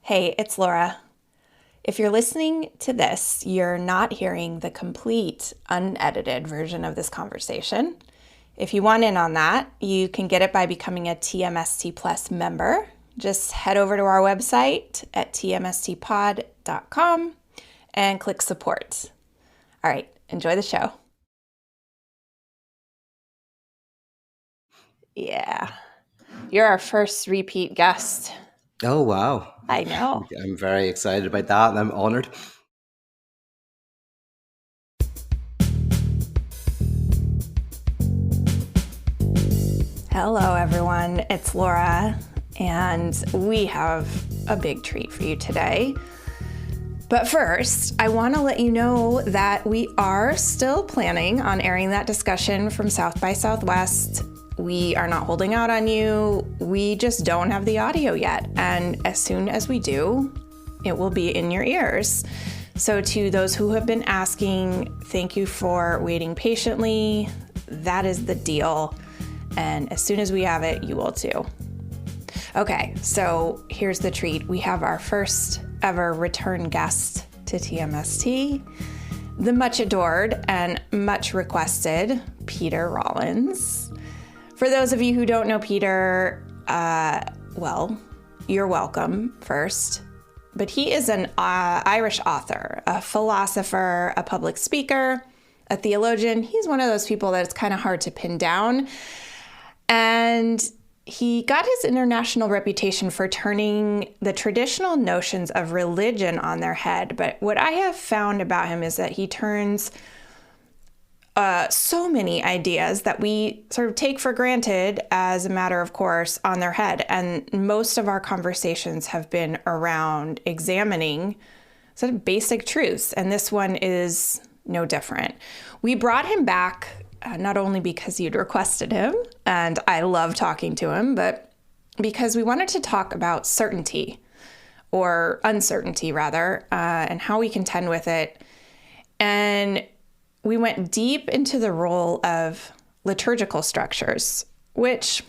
Hey, it's Laura. If you're listening to this, you're not hearing the complete, unedited version of this conversation. If you want in on that, you can get it by becoming a TMST Plus member. Just head over to our website at tmstpod.com and click support. All right, enjoy the show. Yeah, you're our first repeat guest. Oh, wow. I know. I'm very excited about that and I'm honored. Hello, everyone. It's Laura, and we have a big treat for you today. But first, I want to let you know that we are still planning on airing that discussion from South by Southwest. We are not holding out on you. We just don't have the audio yet. And as soon as we do, it will be in your ears. So to those who have been asking, thank you for waiting patiently. That is the deal. And as soon as we have it, you will too. Okay, so here's the treat. We have our first ever return guest to TMST, the much adored and much requested Peter Rollins. For those of you who don't know Peter, well, you're welcome first. But he is an Irish author, a philosopher, a public speaker, a theologian. He's one of those people that it's kind of hard to pin down. And he got his international reputation for turning the traditional notions of religion on their head. But what I have found about him is that he turns so many ideas that we sort of take for granted as a matter of course on their head. And most of our conversations have been around examining sort of basic truths. And this one is no different. We brought him back not only because you'd requested him, and I love talking to him, but because we wanted to talk about certainty, or uncertainty rather, and how we contend with it. And we went deep into the role of liturgical structures, which,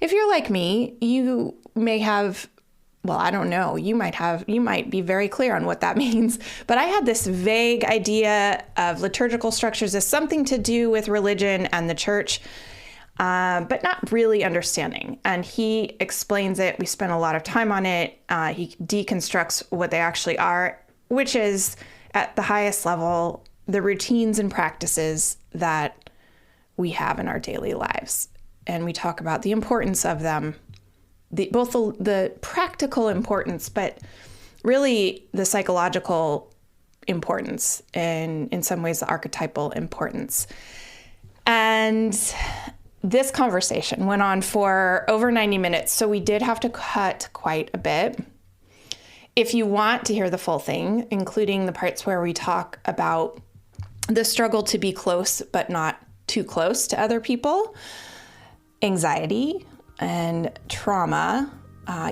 if you're like me, you may have, well, I don't know, you might be very clear on what that means, but I had this vague idea of liturgical structures as something to do with religion and the church, but not really understanding. And he explains it. We spent a lot of time on it. He deconstructs what they actually are, which is at the highest level, the routines and practices that we have in our daily lives. And we talk about the importance of them, both the practical importance, but really the psychological importance, and in some ways the archetypal importance. And this conversation went on for over 90 minutes, so we did have to cut quite a bit. If you want to hear the full thing, including the parts where we talk about the struggle to be close but not too close to other people, anxiety, and trauma,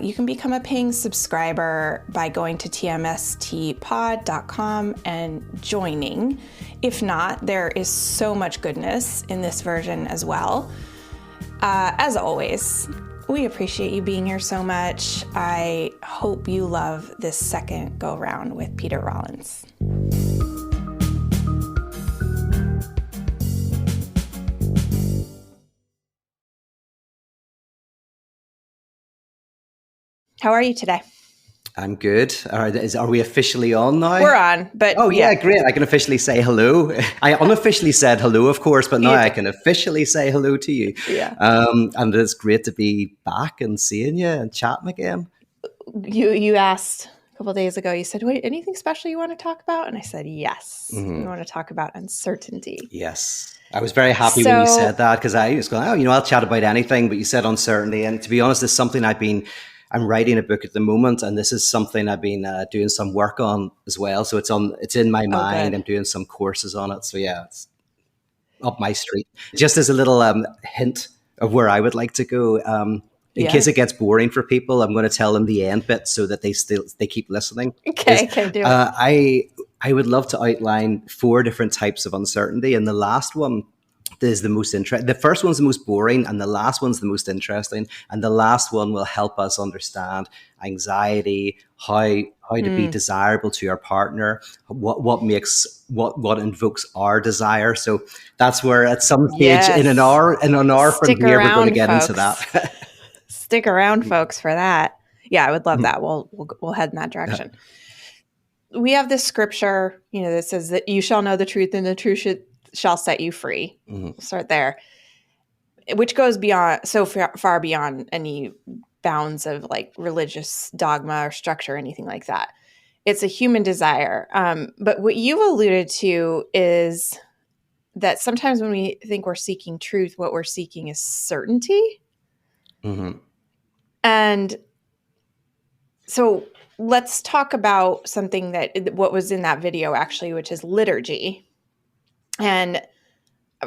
you can become a paying subscriber by going to tmstpod.com and joining. If not, there is so much goodness in this version as well. As always, we appreciate you being here so much. I hope you love this second go round with Peter Rollins. How are you today? I'm good. Are we officially on now? We're on, but oh yeah, great. I can officially say hello. I unofficially said hello, of course, but now I can officially say hello to you. Yeah. And it's great to be back and seeing you and chatting again. You asked a couple of days ago, you said, wait, anything special you want to talk about? And I said, yes, we want to talk about uncertainty. Yes. I was very happy when you said that, because I was going, I'll chat about anything, but you said uncertainty. And to be honest, it's something I'm writing a book at the moment, and this is something I've been doing some work on as well. So it's in my mind. I'm doing some courses on it. So yeah, it's up my street. Just as a little hint of where I would like to go, in case it gets boring for people, I'm going to tell them the end bit so that they keep listening. Okay, do it. I would love to outline 4 different types of uncertainty, and the last one is the most interesting. The first one's the most boring, and the last one's the most interesting. And the last one will help us understand anxiety, how to be desirable to our partner, what invokes our desire. So that's where at some stage in an hour from Stick here we're going to around, get folks. into that. Stick around, folks, for that. Yeah, I would love that. We'll head in that direction. We have this scripture, that says that you shall know the truth, and the truth shall set you free. We'll start there, which goes beyond far beyond any bounds of like religious dogma or structure or anything like that. It's a human desire. But what you alluded to is that sometimes when we think we're seeking truth, what we're seeking is certainty. And so let's talk about something what was in that video actually, which is liturgy. And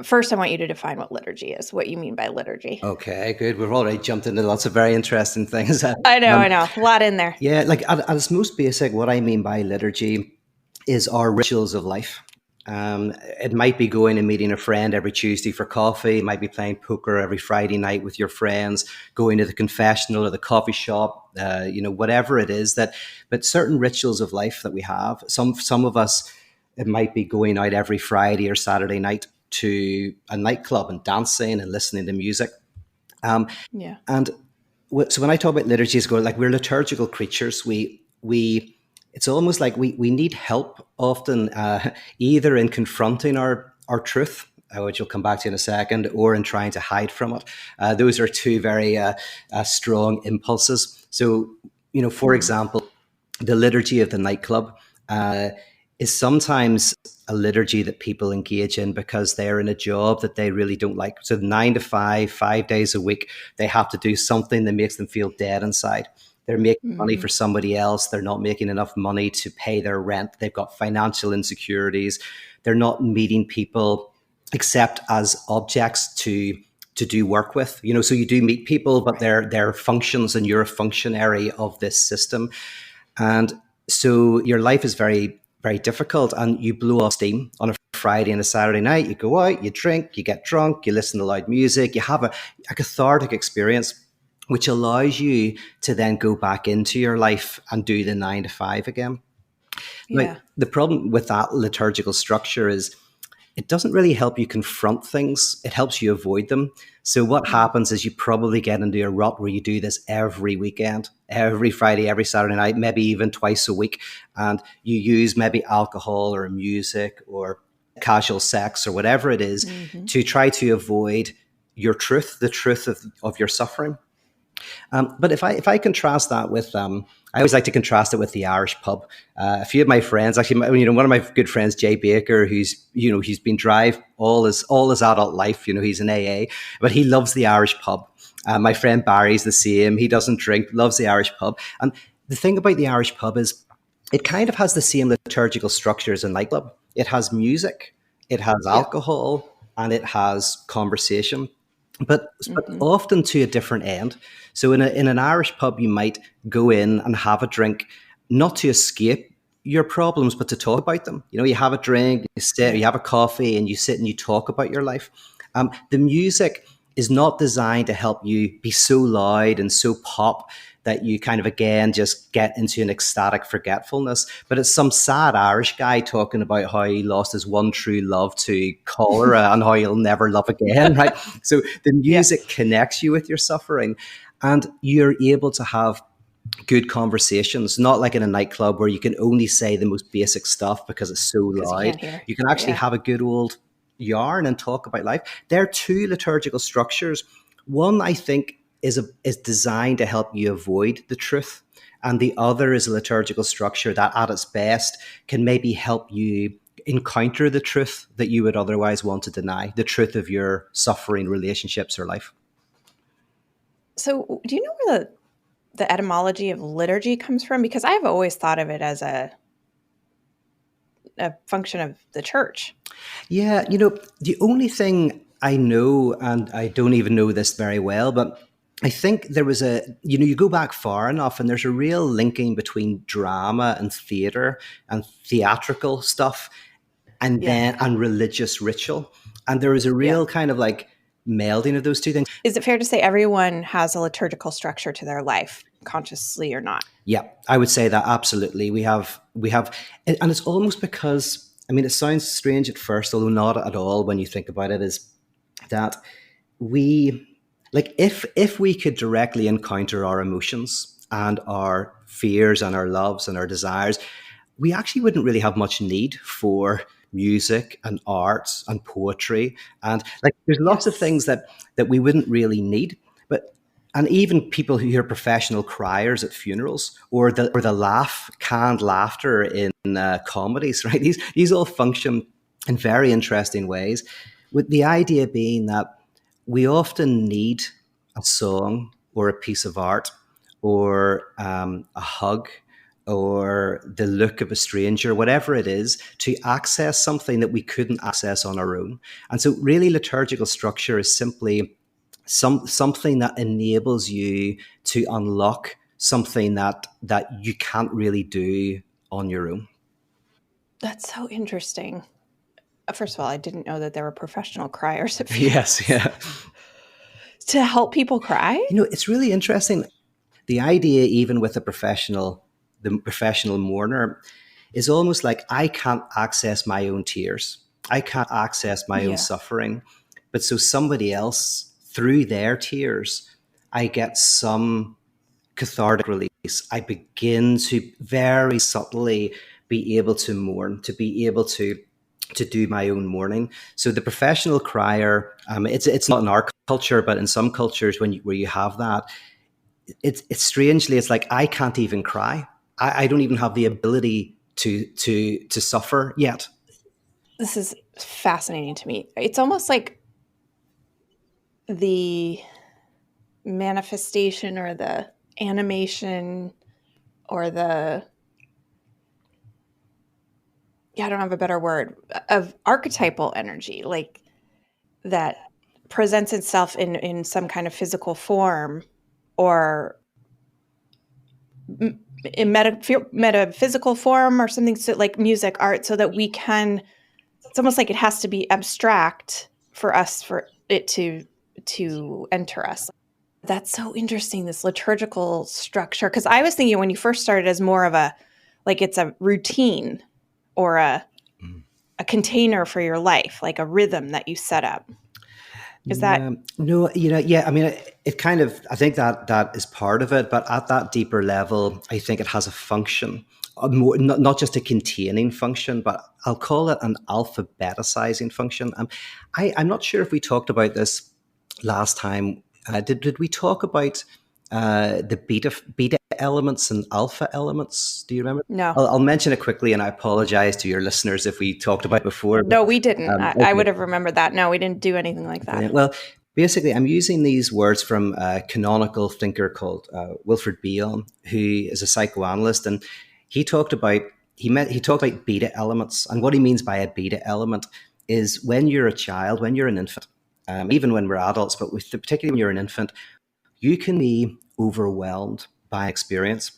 first, I want you to define what liturgy is, what you mean by liturgy. Okay, good. We've already jumped into lots of very interesting things. I know. A lot in there. Yeah, like at its most basic, what I mean by liturgy is our rituals of life. It might be going and meeting a friend every Tuesday for coffee. It might be playing poker every Friday night with your friends, going to the confessional or the coffee shop, whatever it is but certain rituals of life that we have. Some of us, it might be going out every Friday or Saturday night to a nightclub and dancing and listening to music. And so when I talk about liturgy, it's going like we're liturgical creatures. It's almost like we need help often, either in confronting our truth, which we'll come back to in a second, or in trying to hide from it. Those are two very strong impulses. So, for example, the liturgy of the nightclub is sometimes a liturgy that people engage in because they're in a job that they really don't like. So 9 to 5, 5 days a week, they have to do something that makes them feel dead inside. They're making money for somebody else. They're not making enough money to pay their rent. They've got financial insecurities. They're not meeting people except as objects to do work with. So you do meet people, but they're functions, and you're a functionary of this system. And so your life is very, very difficult, and you blow off steam on a Friday and a Saturday night. You go out, you drink, you get drunk, you listen to loud music, you have a cathartic experience, which allows you to then go back into your life and do the 9 to 5 again. Yeah. Like, the problem with that liturgical structure is it doesn't really help you confront things. It helps you avoid them. So what happens is you probably get into a rut where you do this every weekend, every Friday, every Saturday night, maybe even twice a week. And you use maybe alcohol or music or casual sex or whatever it is to try to avoid your truth, the truth of your suffering. But if I contrast that with, I always like to contrast it with the Irish pub. A few of my friends, actually, one of my good friends, Jay Baker, he's been drive all his adult life. He's an AA, but he loves the Irish pub. My friend Barry's the same. He doesn't drink, loves the Irish pub. And the thing about the Irish pub is it kind of has the same liturgical structure as a nightclub. It has music, it has alcohol, and it has conversation. But often to a different end. So in an Irish pub, you might go in and have a drink, not to escape your problems, but to talk about them. You have a drink, you sit, you have a coffee, and you sit and you talk about your life. The music is not designed to help you be so loud and so pop that you kind of, again, just get into an ecstatic forgetfulness. But it's some sad Irish guy talking about how he lost his one true love to cholera and how he'll never love again, right? So the music connects you with your suffering, and you're able to have good conversations, not like in a nightclub where you can only say the most basic stuff because it's so loud. You can actually have a good old yarn and talk about life. There are two liturgical structures. One, I think, is designed to help you avoid the truth, and the other is a liturgical structure that at its best can maybe help you encounter the truth that you would otherwise want to deny, the truth of your suffering, relationships, or life. So do you know where the etymology of liturgy comes from? Because I've always thought of it as a function of the church. Yeah, the only thing I know, and I don't even know this very well, but I think there was you go back far enough and there's a real linking between drama and theater and theatrical stuff and religious ritual. And there is a real kind of like melding of those two things. Is it fair to say everyone has a liturgical structure to their life, consciously or not? Yeah, I would say that absolutely. We have, and it's almost because, I mean, it sounds strange at first, although not at all when you think about it, is that we, like, if we could directly encounter our emotions and our fears and our loves and our desires, we actually wouldn't really have much need for music and arts and poetry, and like there's lots of things that we wouldn't really need. But and even people who hear professional criers at funerals, or the canned laughter in comedies, right? These all function in very interesting ways, with the idea being that we often need a song or a piece of art or a hug or the look of a stranger, whatever it is, to access something that we couldn't access on our own. And so really liturgical structure is simply something that enables you to unlock something that you can't really do on your own. That's so interesting. First of all, I didn't know that there were professional criers at funerals. Yes, yeah. To help people cry? You know, it's really interesting. The idea, even with the professional mourner, is almost like I can't access my own tears. I can't access my own suffering. But so somebody else, through their tears, I get some cathartic release. I begin to very subtly be able to mourn, to be able to do my own mourning. So the professional crier, it's not in our culture, but in some cultures where you have that, it's strangely, it's like I can't even cry. I don't even have the ability to suffer yet. This is fascinating to me. It's almost like the manifestation or the animation or the, I don't have a better word, of archetypal energy, like that presents itself in some kind of physical form or in metaphysical form or something, so like music, art, so that we can, it's almost like it has to be abstract for us, for it to enter us. That's so interesting, this liturgical structure. Because I was thinking when you first started as more of a, like it's a routine or a container for your life, like a rhythm that you set up. Is that? No, yeah, I mean, it kind of, I think that is part of it, but at that deeper level, I think it has a function, more, not just a containing function, but I'll call it an alphabeticizing function. I'm not sure if we talked about this last time. Did we talk about the beta elements and alpha elements? Do you remember? No. I'll mention it quickly, and I apologize to your listeners if we talked about it before. No, we didn't. Okay. I would have remembered that. No, we didn't do anything like that. Brilliant. Well, basically, I'm using these words from a canonical thinker called Wilfred Bion, who is a psychoanalyst, and he talked about beta elements, and what he means by a beta element is when you're a child, when you're an infant, even when we're adults, but particularly when you're an infant, you can be overwhelmed by experience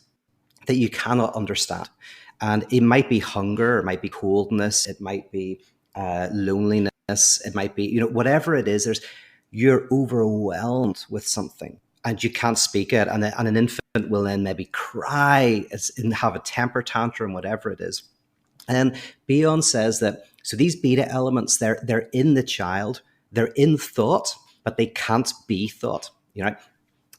that you cannot understand. And it might be hunger, it might be coldness, it might be loneliness, it might be, whatever it is, you're overwhelmed with something and you can't speak it. And an infant will then maybe cry and have a temper tantrum, whatever it is. And Bion says that, so these beta elements, they're in the child, they're in thought, but they can't be thought,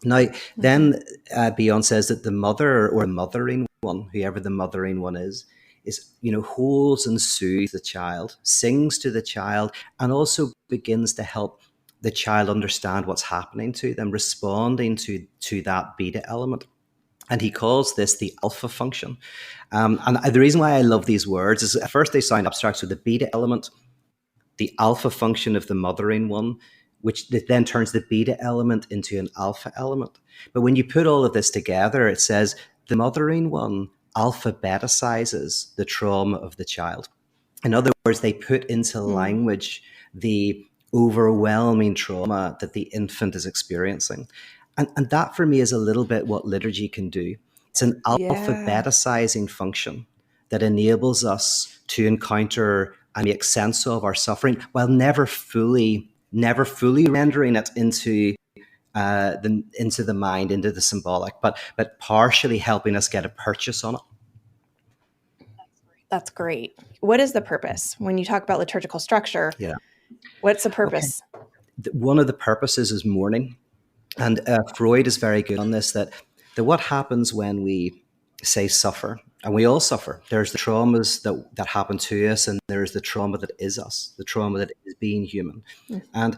Now, then Bion says that the mother or mothering one, whoever the mothering one is, holds and soothes the child, sings to the child, and also begins to help the child understand what's happening to them, responding to that beta element. And he calls this the alpha function. And the reason why I love these words is at first they sound abstract. So the beta element, the alpha function of the mothering one, which then turns the beta element into an alpha element. But when you put all of this together, it says the mothering one alphabeticizes the trauma of the child. In other words, they put into language the overwhelming trauma that the infant is experiencing. And that for me is a little bit what liturgy can do. It's an alphabeticizing function that enables us to encounter and make sense of our suffering, while never fully rendering it into the mind, into the symbolic, but partially helping us get a purchase on it. That's great. What is the purpose when you talk about liturgical structure? Yeah. What's the purpose? Okay. One of the purposes is mourning, and Freud is very good on this. That what happens when we say suffer, and we all suffer. There's the traumas that happen to us, and there's the trauma that is us, the trauma that is being human. Mm-hmm. And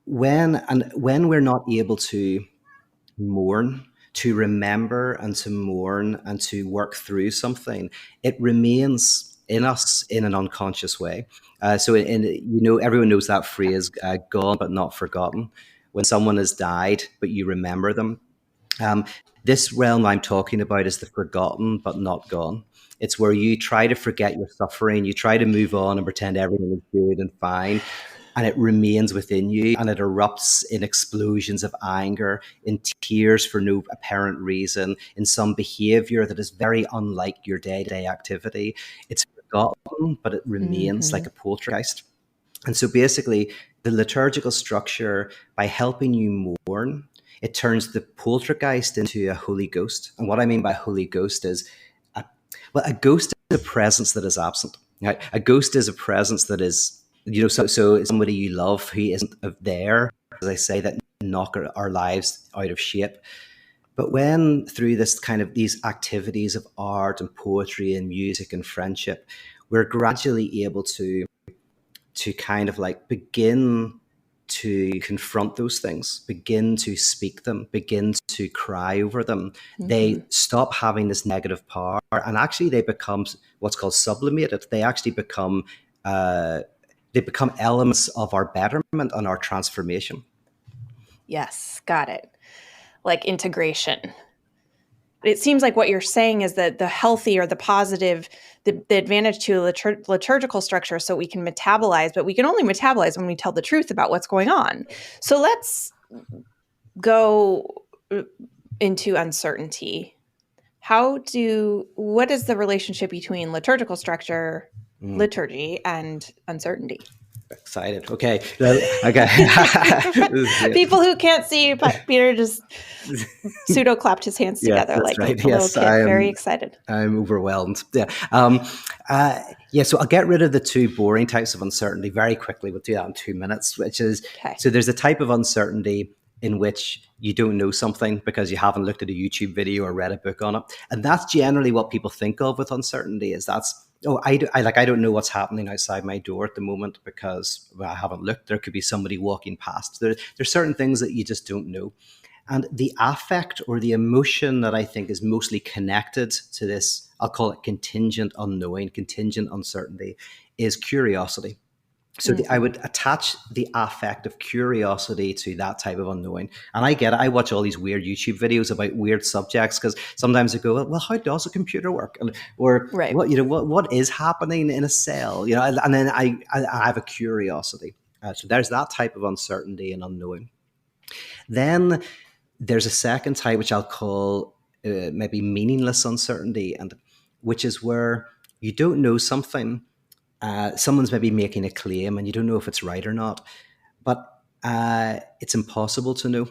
when we're not able to mourn, to remember and to mourn and to work through something, it remains in us in an unconscious way. So everyone knows that phrase, gone but not forgotten. When someone has died, but you remember them. This realm I'm talking about is the forgotten but not gone. It's where you try to forget your suffering, you try to move on and pretend everything is good and fine, and it remains within you, and it erupts in explosions of anger, in tears for no apparent reason, in some behavior that is very unlike your day-to-day activity. It's forgotten, but it remains like a poltergeist. And so basically, the liturgical structure, by helping you mourn, it turns the poltergeist into a Holy Ghost. And what I mean by Holy Ghost is, a ghost is a presence that is absent. Right? A ghost is a presence that is, so somebody you love who isn't there, as I say, that knock our lives out of shape. But when through this kind of these activities of art and poetry and music and friendship, we're gradually able to kind of like begin to confront those things, begin to speak them, begin to cry over them, they stop having this negative power, and actually they become what's called sublimated. They actually become elements of our betterment and our transformation. Yes, got it. Like integration. It seems like what you're saying is that the healthy or the positive, the advantage to a liturgical structure, so we can metabolize, but we can only metabolize when we tell the truth about what's going on. So let's go into uncertainty. What is the relationship between liturgical structure, liturgy, and uncertainty? Excited. Okay. People who can't see Peter just pseudo clapped his hands together like right. a little kid. Very excited. I'm overwhelmed. Yeah. So I'll get rid of the two boring types of uncertainty very quickly. We'll do that in 2 minutes, which is, so there's a type of uncertainty in which you don't know something because you haven't looked at a YouTube video or read a book on it. And that's generally what people think of with uncertainty, is I don't know what's happening outside my door at the moment because I haven't looked. There could be somebody walking past. There's certain things that you just don't know. And the affect or the emotion that I think is mostly connected to this, I'll call it contingent unknowing, contingent uncertainty, is curiosity. So I would attach the affect of curiosity to that type of unknowing. And I get it. I watch all these weird YouTube videos about weird subjects because sometimes I go, well, how does a computer work? What is happening in a cell? And then I have a curiosity. So there's that type of uncertainty and unknowing. Then there's a second type, which I'll call maybe meaningless uncertainty, and which is where you don't know something. Someone's maybe making a claim and you don't know if it's right or not, but it's impossible to know.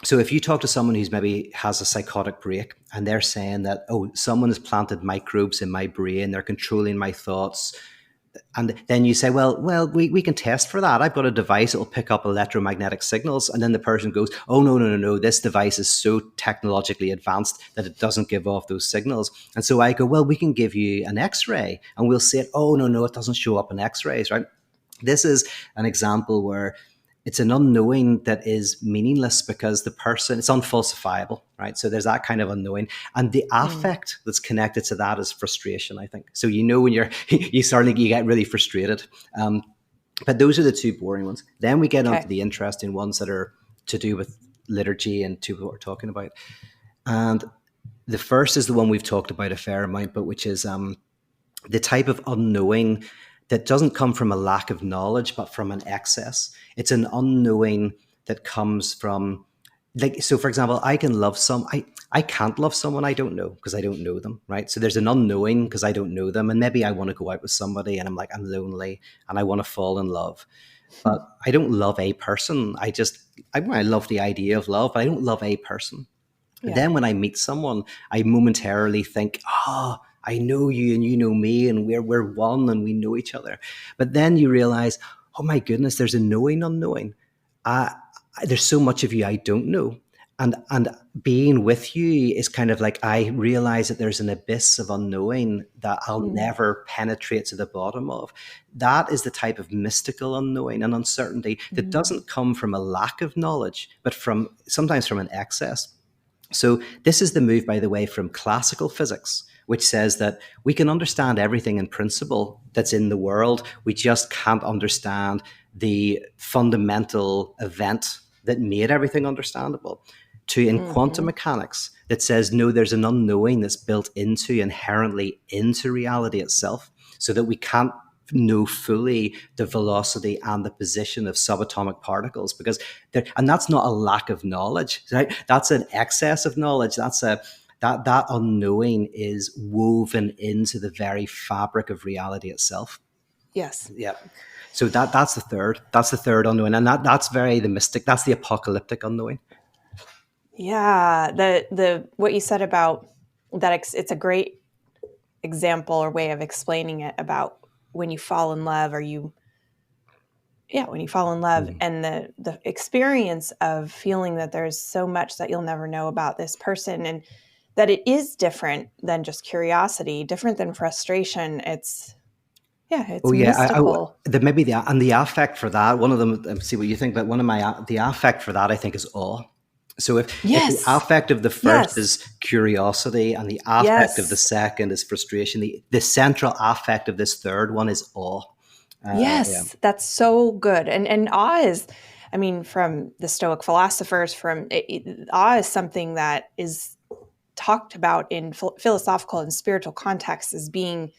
So if you talk to someone who's maybe has a psychotic break and they're saying that, someone has planted microbes in my brain, they're controlling my thoughts, and then you say, well, we can test for that. I've got a device that will pick up electromagnetic signals. And then the person goes, oh, no. This device is so technologically advanced that it doesn't give off those signals. And so I go, well, we can give you an X-ray. And we'll say, oh, no, it doesn't show up in X-rays, right? This is an example where it's an unknowing that is meaningless because the person, it's unfalsifiable, right? So there's that kind of unknowing. And the affect that's connected to that is frustration, I think. So when you get really frustrated. But those are the two boring ones. Then we get onto the interesting ones that are to do with liturgy and to what we're talking about. And the first is the one we've talked about a fair amount, but which is the type of unknowing that doesn't come from a lack of knowledge, but from an excess. It's an unknowing that comes from like, so for example, I can love I can't love someone I don't know because I don't know them, right? So there's an unknowing because I don't know them. And maybe I want to go out with somebody and I'm like, I'm lonely and I want to fall in love. But I don't love a person. I love the idea of love, but I don't love a person. And Yeah. then when I meet someone, I momentarily think, I know you and you know me and we're one and we know each other. But then you realize, oh my goodness, there's a knowing unknowing. There's so much of you I don't know. And being with you is kind of like I realize that there's an abyss of unknowing that I'll never penetrate to the bottom of. That is the type of mystical unknowing and uncertainty that doesn't come from a lack of knowledge, but sometimes from an excess. So this is the move, by the way, from classical physics, which says that we can understand everything in principle that's in the world. We just can't understand the fundamental event that made everything understandable. To in quantum mechanics that says, no, there's an unknowing that's built inherently into reality itself, so that we can't know fully the velocity and the position of subatomic particles, and that's not a lack of knowledge, right? That's an excess of knowledge. That unknowing is woven into the very fabric of reality itself. Yes. Yeah. So that's the third unknowing, and that's very the mystic. That's the apocalyptic unknowing. Yeah. The what you said about that, it's a great example or way of explaining it about when you fall in love, when you fall in love and the experience of feeling that there's so much that you'll never know about this person, and that it is different than just curiosity, different than frustration. It's mystical. The affect for that. One of them. See what you think, but the affect for that I think is awe. So if the affect of the first is curiosity and the affect of the second is frustration, the central affect of this third one is awe. That's so good. And awe is, I mean, from the Stoic philosophers, awe is something that is talked about in philosophical and spiritual contexts as being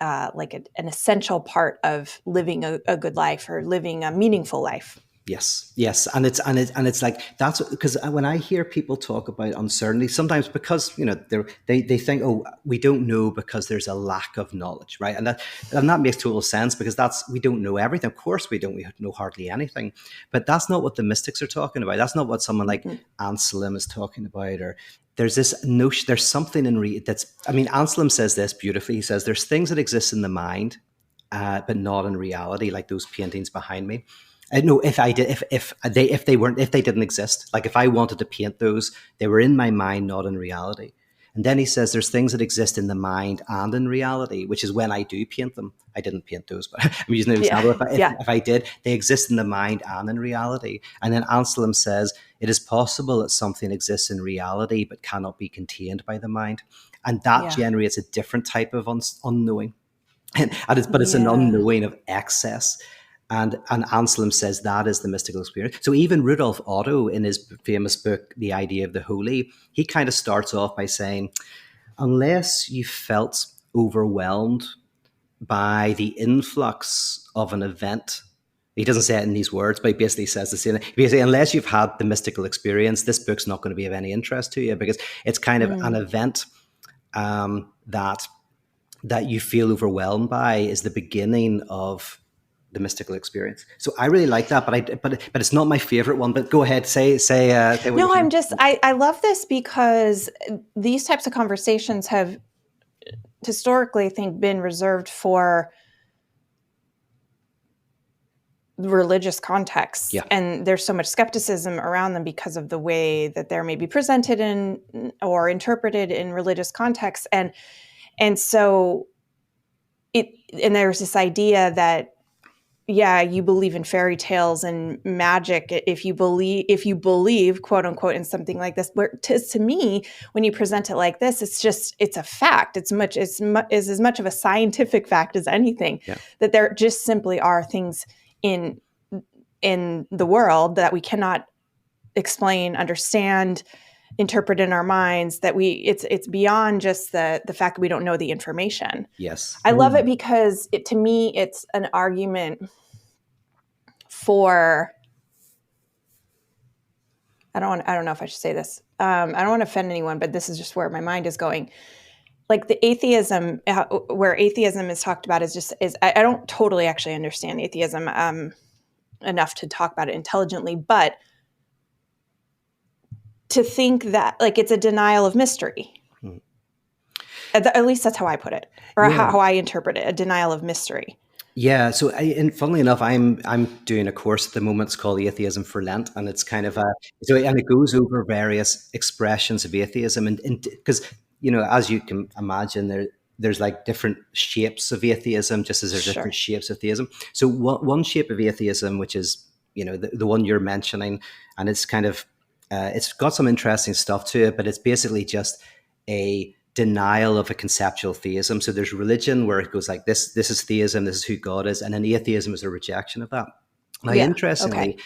like an essential part of living a good life or living a meaningful life. Yes, and it's like that's because when I hear people talk about uncertainty, sometimes because they think, oh, we don't know because there's a lack of knowledge, right? And that makes total sense, because we don't know everything. Of course, we know hardly anything, but that's not what the mystics are talking about. That's not what someone like Anselm is talking about. Or there's this notion, there's something Anselm says this beautifully. He says there's things that exist in the mind, but not in reality, like those paintings behind me. No, if they didn't exist, like if I wanted to paint those, they were in my mind, not in reality. And then he says there's things that exist in the mind and in reality, which is when I do paint them. I didn't paint those, but I'm using an example. If I did, they exist in the mind and in reality. And then Anselm says it is possible that something exists in reality but cannot be contained by the mind, and that generates a different type of unknowing. But it's an unknowing of excess. And Anselm says that is the mystical experience. So even Rudolf Otto, in his famous book, The Idea of the Holy, he kind of starts off by saying, unless you felt overwhelmed by the influx of an event, he doesn't say it in these words, but he basically says the same. Basically, unless you've had the mystical experience, this book's not going to be of any interest to you, because it's kind of an event that you feel overwhelmed by is the beginning of the mystical experience. So I really like that, but it's not my favorite one. But go ahead, say what no, I love this because these types of conversations have historically, I think, been reserved for religious contexts. And there's so much skepticism around them because of the way that they're maybe presented in or interpreted in religious contexts. And so there's this idea that, you believe in fairy tales and magic if you believe, quote unquote, in something like this. Where to me, when you present it like this, it's a fact. It's as much of a scientific fact as anything, that there just simply are things in the world that we cannot explain, understand, interpret in our minds, that it's beyond just the fact that we don't know the information. Yes. I love it because to me, it's an argument for I don't know if I should say this. I don't want to offend anyone, but this is just where my mind is going. Like the atheism, where atheism is talked about is I don't totally actually understand atheism enough to talk about it intelligently, but to think that like it's a denial of mystery. At least that's how I put it, or how I interpret it, a denial of mystery. Yeah. So, and funnily enough, I'm doing a course at the moment. It's called Atheism for Lent, and it's kind of and it goes over various expressions of atheism, and because as you can imagine, there's like different shapes of atheism, just as there's different shapes of theism. So, one shape of atheism, which is the one you're mentioning, and it's kind of it's got some interesting stuff to it, but it's basically just a denial of a conceptual theism. So there's religion where it goes like this is theism, this is who God is, and then atheism is a rejection of that. Now, interestingly,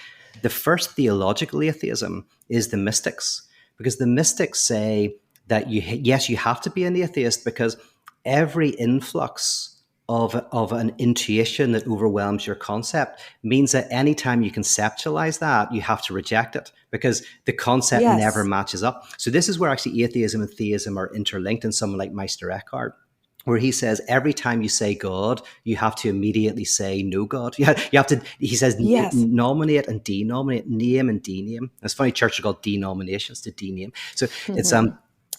the first theological atheism is the mystics, because the mystics say that you have to be an atheist because every influx of an intuition that overwhelms your concept means that anytime you conceptualize that, you have to reject it because the concept never matches up. So this is where actually atheism and theism are interlinked in someone like Meister Eckhart, where he says every time you say God, you have to immediately say no God. You have to, he says, nominate and denominate, name and dename. It's funny, churches are called denominations to dename. So it's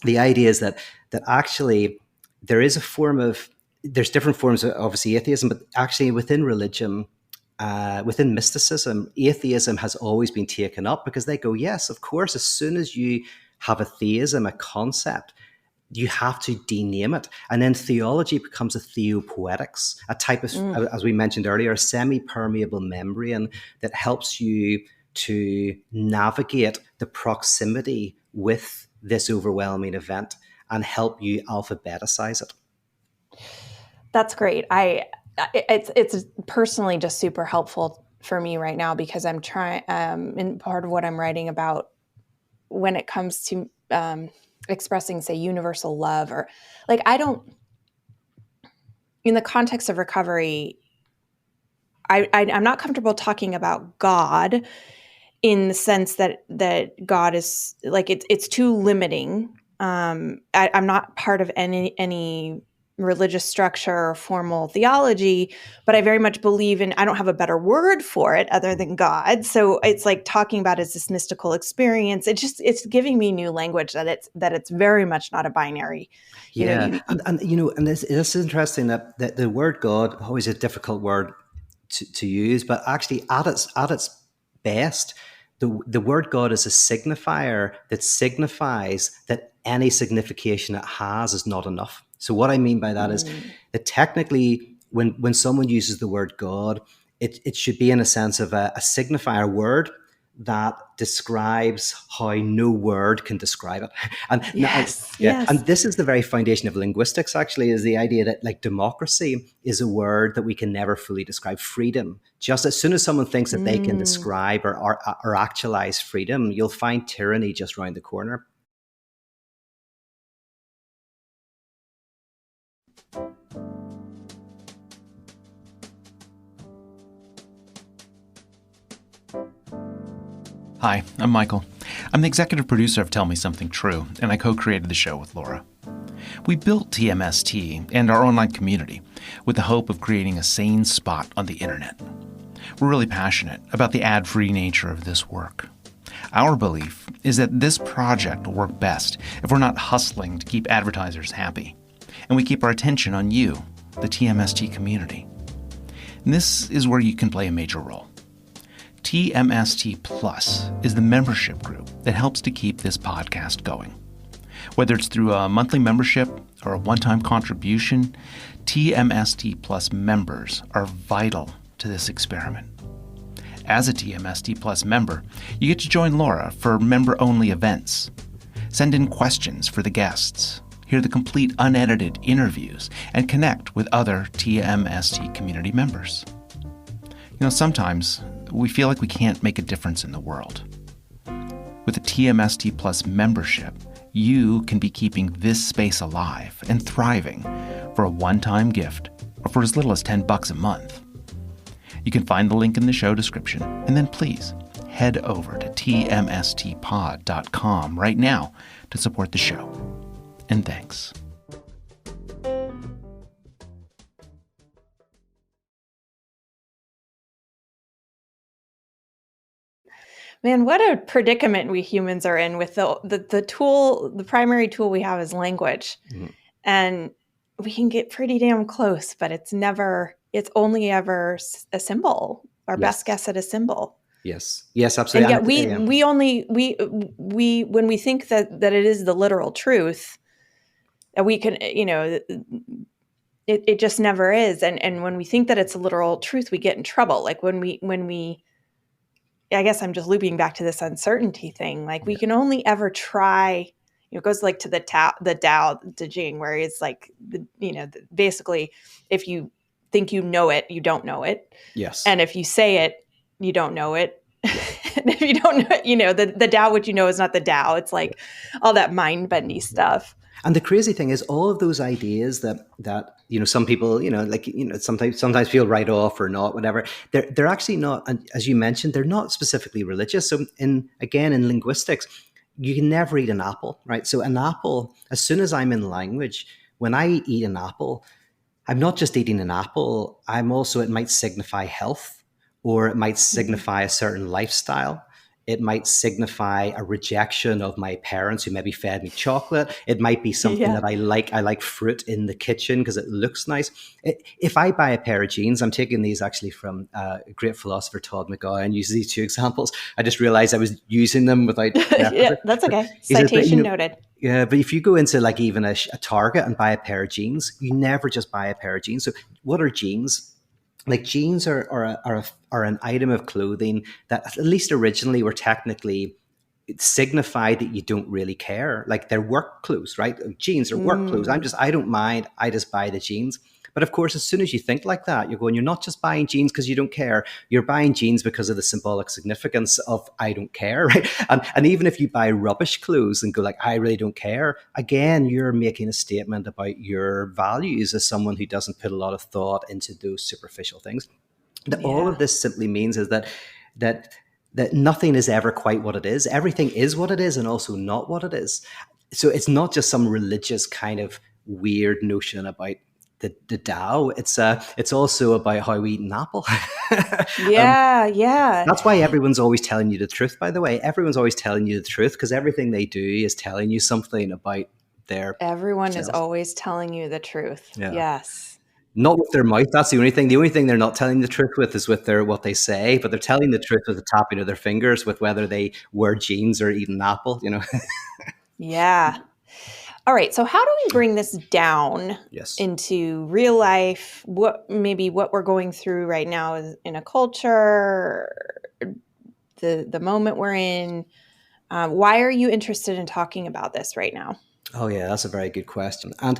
the idea is that actually there is a form of, there's different forms of obviously atheism, but actually within religion, within mysticism, atheism has always been taken up because they go, yes, of course, as soon as you have a theism, a concept, you have to dename it. And then theology becomes a theopoetics, a type of, as we mentioned earlier, a semi-permeable membrane that helps you to navigate the proximity with this overwhelming event and help you alphabeticize it. That's great. It's personally just super helpful for me right now because I'm trying, and part of what I'm writing about when it comes to expressing, say, universal love, or like, in the context of recovery, I'm not comfortable talking about God in the sense that God is like, it's too limiting. I'm not part of any religious structure or formal theology, but I very much believe in, I don't have a better word for it other than God. So it's like talking about it as this mystical experience. It's giving me new language that it's very much not a binary. And this is interesting that the word God, always a difficult word to use, but actually at its best, the word God is a signifier that signifies that any signification it has is not enough. So what I mean by that is that technically when someone uses the word God, it should be in a sense of a signifier word that describes how no word can describe it. And and this is the very foundation of linguistics, actually, is the idea that like democracy is a word that we can never fully describe. Freedom, just as soon as someone thinks that they can describe or actualize freedom, you'll find tyranny just around the corner. Hi, I'm Michael. I'm the executive producer of Tell Me Something True, and I co-created the show with Laura. We built TMST and our online community with the hope of creating a sane spot on the internet. We're really passionate about the ad-free nature of this work. Our belief is that this project will work best if we're not hustling to keep advertisers happy, and we keep our attention on you, the TMST community. And this is where you can play a major role. TMST Plus is the membership group that helps to keep this podcast going. Whether it's through a monthly membership or a one-time contribution, TMST Plus members are vital to this experiment. As a TMST Plus member, you get to join Laura for member-only events, send in questions for the guests, hear the complete unedited interviews, and connect with other TMST community members. Sometimes we feel like we can't make a difference in the world. With a TMST Plus membership, you can be keeping this space alive and thriving for a one-time gift or for as little as $10 a month. You can find the link in the show description, and then please head over to tmstpod.com right now to support the show. And thanks. Man, what a predicament we humans are in with the tool, the primary tool we have is language. Mm-hmm. And we can get pretty damn close, but it's only ever a symbol, our best guess at a symbol. Yes, absolutely. And yet we when we think that it is the literal truth, that we can, it just never is. And when we think that it's a literal truth, we get in trouble. Like when we I guess I'm just looping back to this uncertainty thing. Like we can only ever try, it goes like to the Tao Te Ching, where it's like, basically if you think you know it, you don't know it. Yes. And if you say it, you don't know it. And if you don't know it, the Tao, which is not the Tao. It's like all that mind bendy stuff. And the crazy thing is, all of those ideas that some people sometimes feel right off or not, whatever. They're actually not, and as you mentioned, they're not specifically religious. So in linguistics, you can never eat an apple, right? So an apple, as soon as I'm in language, when I eat an apple, I'm not just eating an apple. It might signify health, or it might signify a certain lifestyle. It might signify a rejection of my parents who maybe fed me chocolate. It might be something that I like. I like fruit in the kitchen because it looks nice. If I buy a pair of jeans, I'm taking these actually from a great philosopher, Todd McGowan, and use these two examples. I just realized I was using them without. Yeah, that's okay. Citation noted. Yeah, but if you go into like even a Target and buy a pair of jeans, you never just buy a pair of jeans. So what are jeans? Like jeans are an item of clothing that at least originally were technically signify that you don't really care. Like they're work clothes, right? Jeans are work clothes. I don't mind. I just buy the jeans. But of course, as soon as you think like that, you're not just buying jeans because you don't care. You're buying jeans because of the symbolic significance of I don't care, right? And even if you buy rubbish clothes and go like, I really don't care, again, you're making a statement about your values as someone who doesn't put a lot of thought into those superficial things. All of this simply means is that nothing is ever quite what it is. Everything is what it is and also not what it is. So it's not just some religious kind of weird notion about the Tao. It's also about how we eat an apple. Yeah. That's why everyone's always telling you the truth, by the way. Everyone's always telling you the truth because everything they do is telling you something about Everyone is always telling you the truth. Yeah. Yes. Not with their mouth. That's the only thing. The only thing they're not telling the truth with is with what they say, but they're telling the truth with the tapping of their fingers, with whether they wear jeans or eat an apple, Yeah. All right. So how do we bring this down into real life? What we're going through right now is in a culture, the moment we're in. Why are you interested in talking about this right now? Oh yeah, that's a very good question. And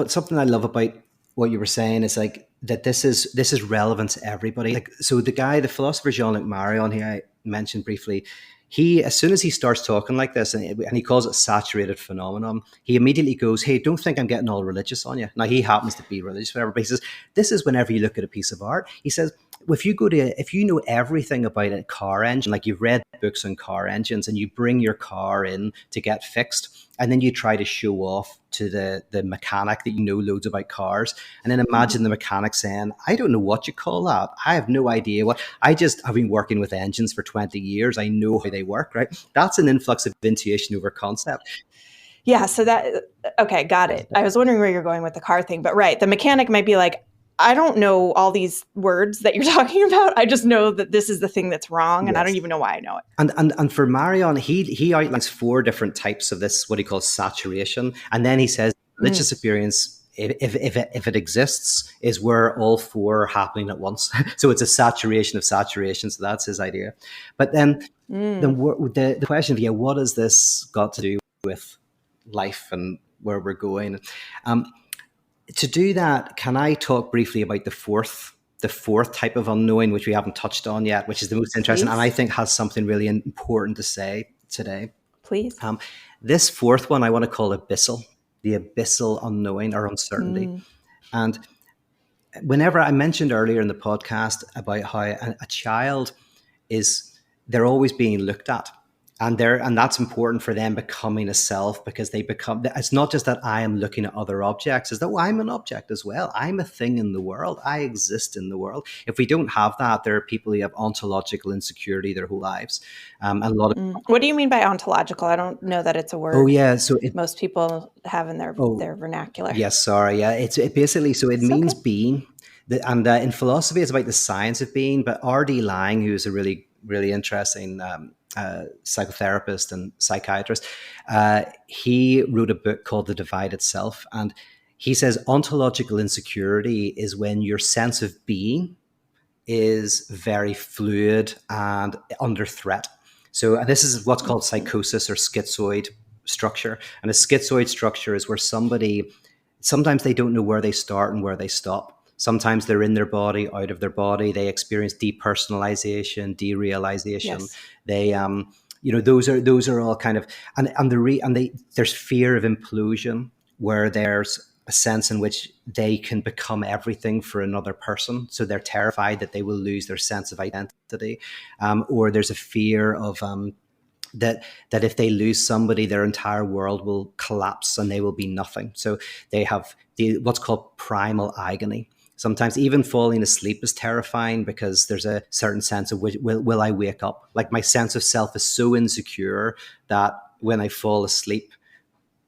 something I love about what you were saying is like that this is relevant to everybody. Like, so the philosopher Jean-Luc Marion, who I mentioned briefly, he, as soon as he starts talking like this, and he calls it saturated phenomenon, he immediately goes, hey, don't think I'm getting all religious on you. Now, he happens to be religious, whatever, but he says, this is whenever you look at a piece of art. He says, if you know everything about a car engine, like you've read books on car engines, and you bring your car in to get fixed, and then you try to show off to the mechanic that you know loads about cars, and then imagine the mechanic saying, I don't know what you call that. I have no idea what. I just have been working with engines for 20 years. I know how they work, right? That's an influx of intuition over concept. Yeah, so okay, got it. I was wondering where you're going with the car thing, but right, the mechanic might be like, I don't know all these words that you're talking about. I just know that this is the thing that's wrong, and I don't even know why I know it. And for Marion, he outlines 4 different types of this, what he calls saturation, and then he says religious experience, if it exists, is where all 4 are happening at once. So it's a saturation of saturation. So that's his idea. But then the question of what has this got to do with life and where we're going? To do that, can I talk briefly about the fourth type of unknowing, which we haven't touched on yet, which is the most interesting, and I think has something really important to say today. Please. This 4th one I want to call abyssal, the abyssal unknowing or uncertainty. And whenever I mentioned earlier in the podcast about how a child they're always being looked at. And that's important for them becoming a self, because it's not just that I am looking at other objects, it's that I'm an object as well. I'm a thing in the world. I exist in the world. If we don't have that, there are people who have ontological insecurity their whole lives. And a lot of What do you mean by ontological? I don't know that it's a word. Oh yeah, most people have in their vernacular. Yes, sorry, yeah. It basically, so it means okay. being. And in philosophy, it's about the science of being. But R.D. Laing, who's a really, really interesting psychotherapist and psychiatrist, he wrote a book called The Divided Self. And he says ontological insecurity is when your sense of being is very fluid and under threat. So this is what's called psychosis or schizoid structure. And a schizoid structure is where sometimes they don't know where they start and where they stop. Sometimes they're in their body, out of their body. They experience depersonalization, derealization. Yes. They, those are all kind of, there's fear of implosion, where there's a sense in which they can become everything for another person. So they're terrified that they will lose their sense of identity. Or there's a fear of, that if they lose somebody, their entire world will collapse and they will be nothing. So they have what's called primal agony. Sometimes even falling asleep is terrifying, because there's a certain sense of will I wake up? Like, my sense of self is so insecure that when I fall asleep,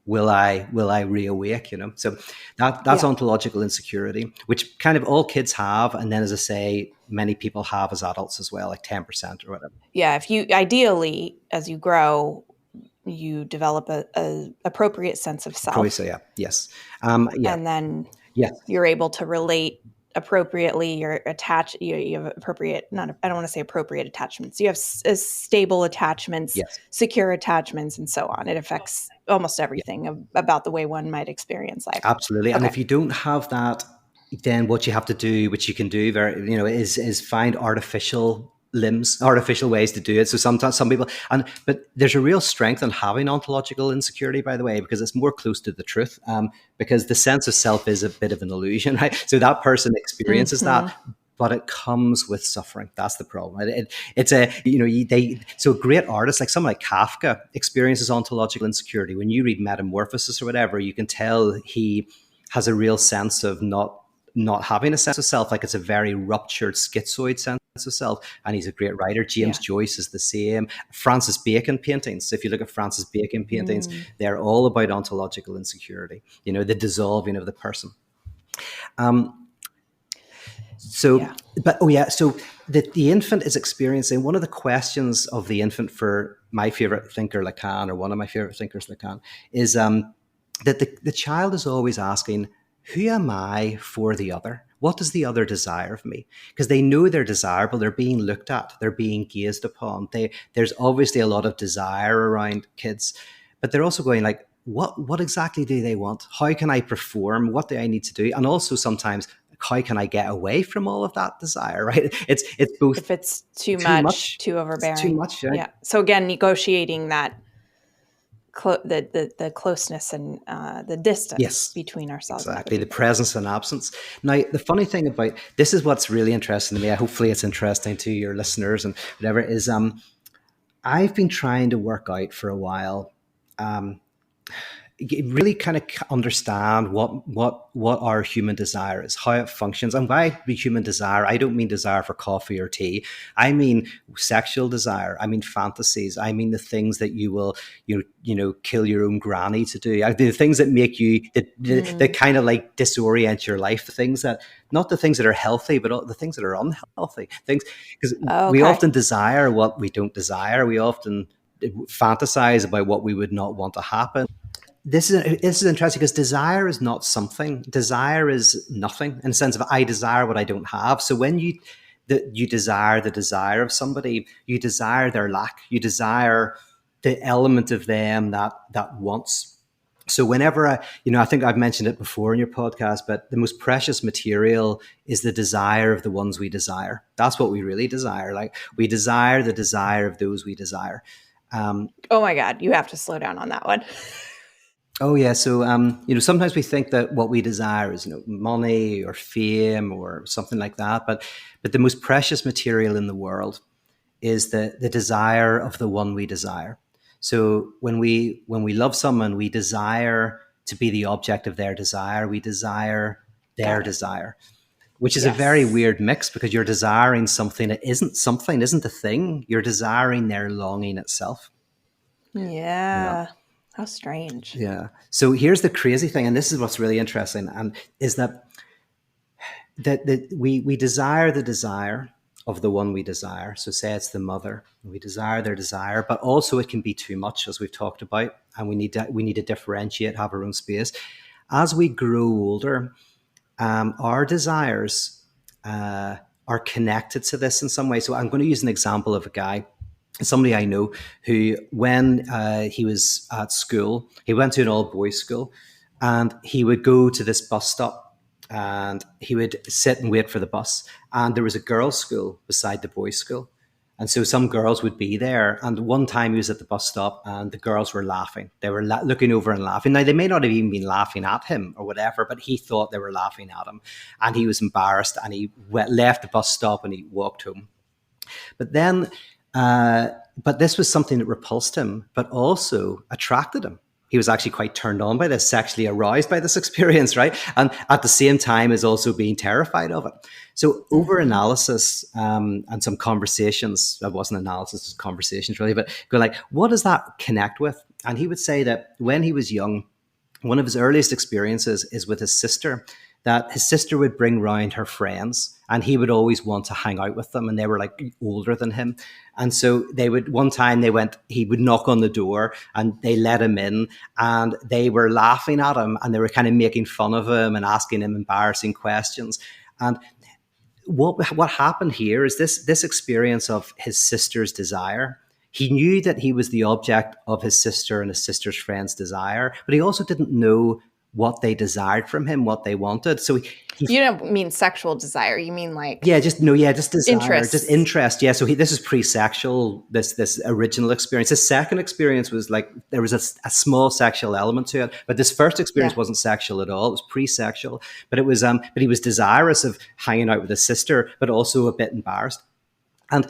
will I reawake? So that's ontological insecurity, which kind of all kids have, and then, as I say, many people have as adults as well, like 10% or whatever. Yeah, if you ideally, as you grow, you develop a appropriate sense of self. Probably so, yeah. Yes. And then you're able to relate appropriately. You're attached. You have appropriate. I don't want to say appropriate attachments. You have stable attachments, secure attachments, and so on. It affects almost everything about the way one might experience life. Absolutely. Okay. And if you don't have that, then what you have to do, which you can do is find artificial ways to do it. So sometimes some people, but there's a real strength in having ontological insecurity, by the way, because it's more close to the truth. Because the sense of self is a bit of an illusion, right? So that person experiences that, but it comes with suffering. That's the problem. So great artists, like someone like Kafka, experiences ontological insecurity. When you read Metamorphosis or whatever, you can tell he has a real sense of not having a sense of self. Like, it's a very ruptured schizoid sense of self. And he's a great writer. James Joyce is the same. Francis Bacon paintings, if you look at Francis Bacon paintings, they're all about ontological insecurity, the dissolving of the person. So the infant is experiencing, one of the questions of the infant for my favorite thinker, Lacan, or one of my favorite thinkers, Lacan, is that the child is always asking, who am I for the other? What does the other desire of me? Because they know they're desirable. They're being looked at. They're being gazed upon. There's obviously a lot of desire around kids, but they're also going like, what exactly do they want? How can I perform? What do I need to do? And also sometimes, how can I get away from all of that desire, right? It's both. If it's too much, too overbearing. Too much, right? Yeah. So again, negotiating that the closeness and the distance between ourselves. Exactly, the presence and absence. Now, the funny thing about this is what's really interesting to me. Hopefully it's interesting to your listeners and whatever, is I've been trying to work out for a while, really kind of understand what our human desire is, how it functions. And by human desire, I don't mean desire for coffee or tea. I mean sexual desire. I mean fantasies. I mean the things that you will kill your own granny to do. The things that make you that kind of like disorient your life. The things that, not the things that are healthy, but the things that are unhealthy things. Because we often desire what we don't desire. We often fantasize about what we would not want to happen. This is interesting, because desire is not something. Desire is nothing, in the sense of I desire what I don't have. So when you desire the desire of somebody, you desire their lack. You desire the element of them that wants. So whenever I think I've mentioned it before in your podcast, but the most precious material is the desire of the ones we desire. That's what we really desire. Like, we desire the desire of those we desire. Oh my God, you have to slow down on that one. Oh yeah. So sometimes we think that what we desire is money or fame or something like that, but the most precious material in the world is the desire of the one we desire. So when we love someone, we desire to be the object of their desire. We desire their Got it. desire, which is a very Yes. weird mix because you're desiring something that isn't a thing. You're desiring their longing itself. Yeah. Yeah. How strange. Yeah. So here's the crazy thing, and this is what's really interesting, and is that we desire the desire of the one we desire. So say it's the mother, we desire their desire, but also it can be too much, as we've talked about, and we need to differentiate, have our own space. As we grow older, our desires are connected to this in some way. So I'm going to use an example of a guy, somebody I know, who, when he was at school, he went to an all boys school, and he would go to this bus stop and he would sit and wait for the bus. And there was a girls' school beside the boys' school. And so some girls would be there. And one time he was at the bus stop and the girls were laughing. They were looking over and laughing. Now, they may not have even been laughing at him or whatever, but he thought they were laughing at him. And he was embarrassed, and he left the bus stop and he walked home. But then, but this was something that repulsed him, but also attracted him. He was actually quite turned on by this, sexually aroused by this experience, right? And at the same time is also being terrified of it. So over analysis and some conversations, that wasn't analysis, it was conversations really, but go like, what does that connect with? And he would say that when he was young, one of his earliest experiences is with his sister, that his sister would bring round her friends and he would always want to hang out with them, and they were like older than him. And so one time he would knock on the door and they let him in, and they were laughing at him and they were kind of making fun of him and asking him embarrassing questions. And what happened here is this experience of his sister's desire. He knew that he was the object of his sister and his sister's friend's desire, but he also didn't know what they desired from him, what they wanted. So you don't mean sexual desire. You mean like just desire, interest. just interest. Yeah. So this is pre-sexual. This original experience. His second experience was like there was a small sexual element to it, but this first experience wasn't sexual at all. It was pre-sexual, but it was but he was desirous of hanging out with his sister, but also a bit embarrassed. And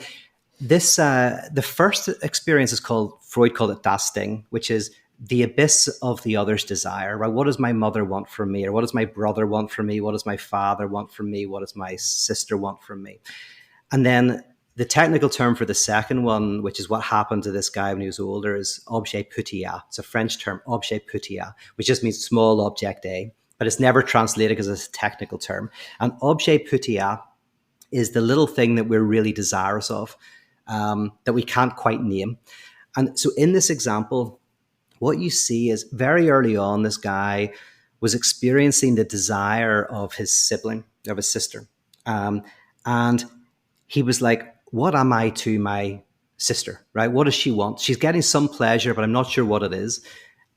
this the first experience Freud called it Das Ding, which is the abyss of the other's desire, right? What does my mother want from me? Or what does my brother want from me? What does my father want from me? What does my sister want from me? And then the technical term for the second one, which is what happened to this guy when he was older, is objet petit a. It's a French term, objet petit a, which just means small object A, but it's never translated because it's a technical term. And objet petit a is the little thing that we're really desirous of, that we can't quite name. And so in this example, what you see is very early on, this guy was experiencing the desire of his sibling, of his sister. And he was like, what am I to my sister, right? What does she want? She's getting some pleasure, but I'm not sure what it is.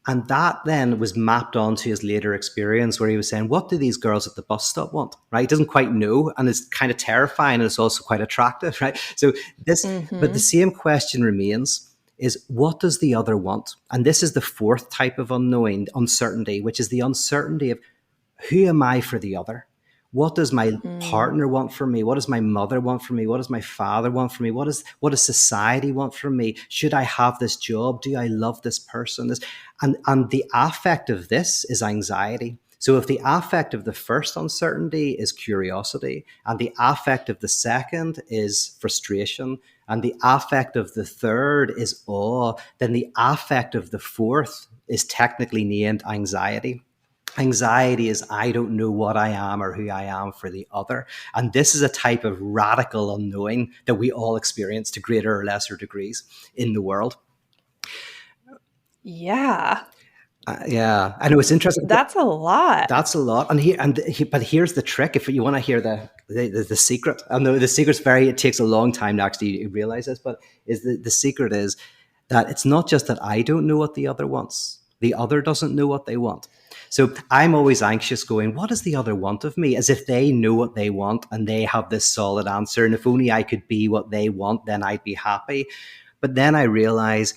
And that then was mapped onto his later experience where he was saying, what do these girls at the bus stop want, right? He doesn't quite know. And it's kind of terrifying. And it's also quite attractive, right? So but the same question remains, is what does the other want? And this is the fourth type of unknowing, uncertainty, which is the uncertainty of who am I for the other? What does my partner want from me? What does my mother want from me? What does my father want from me? What does society want from me? Should I have this job? Do I love this person? And the affect of this is anxiety. So if the affect of the first uncertainty is curiosity, and the affect of the second is frustration, and the affect of the third is awe, then the affect of the fourth is technically named anxiety. Anxiety is, I don't know what I am or who I am for the other. And this is a type of radical unknowing that we all experience to greater or lesser degrees in the world. Yeah. Yeah, I know, it's interesting. That's a lot. That's a lot. But here's the trick. If you want to hear the secret, I know the secret's it takes a long time to actually realize this, but the secret is that it's not just that I don't know what the other wants. The other doesn't know what they want. So I'm always anxious going, what does the other want of me? As if they know what they want and they have this solid answer. And if only I could be what they want, then I'd be happy. But then I realize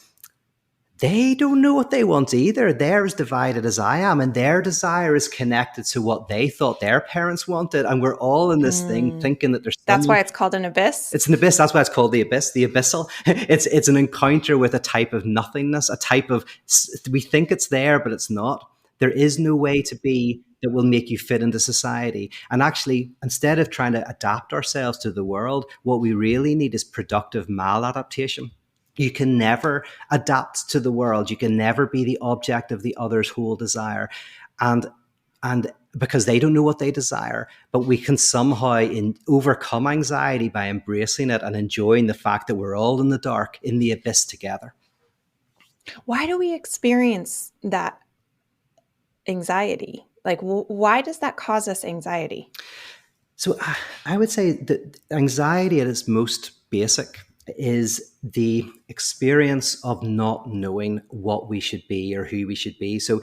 they don't know what they want either. They're as divided as I am, and their desire is connected to what they thought their parents wanted. And we're all in this thing thinking that there's That's why it's called an abyss. It's an abyss. That's why it's called the abyss, the abyssal. It's an encounter with a type of nothingness, a type of, we think it's there, but it's not. There is no way to be that will make you fit into society. And actually, instead of trying to adapt ourselves to the world, what we really need is productive maladaptation. You can never adapt to the world. You can never be the object of the other's whole desire. And because they don't know what they desire, but we can somehow overcome anxiety by embracing it and enjoying the fact that we're all in the dark, in the abyss together. Why do we experience that anxiety? Like, why does that cause us anxiety? So I would say that anxiety at its most basic is the experience of not knowing what we should be or who we should be. So